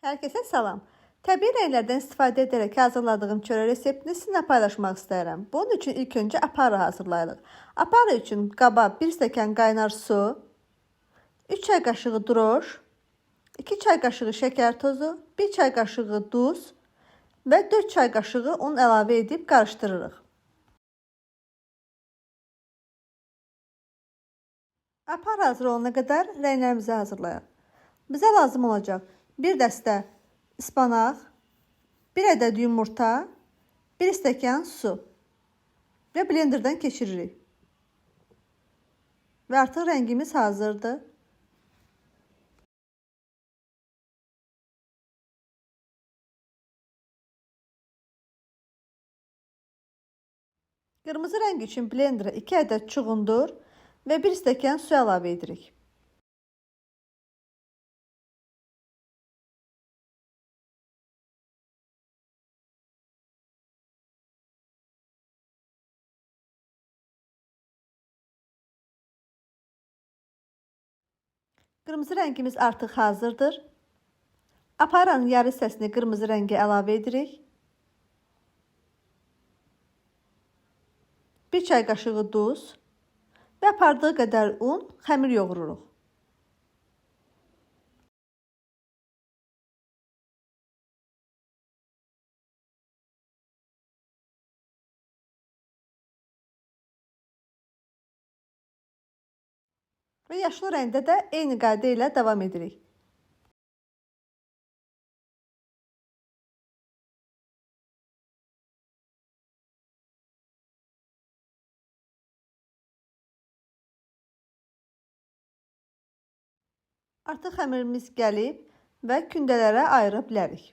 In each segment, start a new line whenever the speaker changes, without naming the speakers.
Herkese salam. Təbii rənglərdən istifadə edərək hazırladığım çörək reseptini sizinlə paylaşmaq istəyirəm. Bunun üçün ilk öncə apara hazırlayırıq. Apara üçün qaba 1 stəkan qaynar su, 3 çay qaşığı droş, 2 çay qaşığı şəkər tozu, 1 çay qaşığı duz və 4 çay qaşığı un əlavə edib qarışdırırıq. Apar hazır olana qədər rənglərimizi hazırlayaq. Bizə lazım olacaq 1 dəstə ıspanaq, 1 ədəd yumurta, 1 stəkan su və blenderdən keçiririk. Və artıq rəngimiz hazırdır. Qırmızı rəng üçün blendera 2 ədəd çuğundur və 1 stəkan su əlavə edirik. Qırmızı rəngimiz artıq hazırdır. Aparanın yarı hissəsini qırmızı rəngə əlavə edirik. 1 çay qaşığı duz və apardığı qədər un, xəmir yoğururuq. Və yaşlı rəngdə də eyni qayda ilə davam edirik. Artıq xəmirimiz gəlib və kündələrə ayıra bilərik.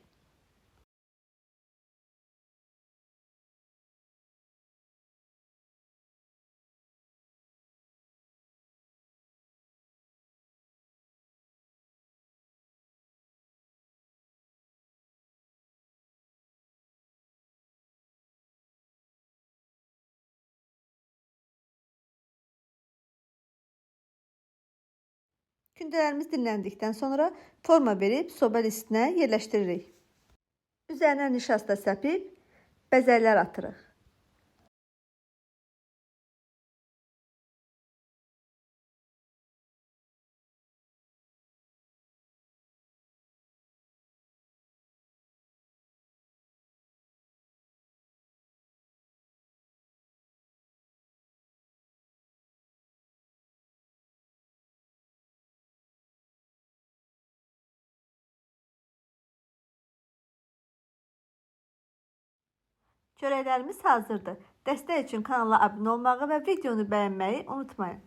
Kündələrimiz dinləndikdən sonra forma verib soba listinə yerləşdiririk. Üzərinə nişasta səpib bəzəklər atırıq. Çörəklərimiz hazırdır. Dəstək üçün kanala abunə olmağı və videonu bəyənməyi unutmayın.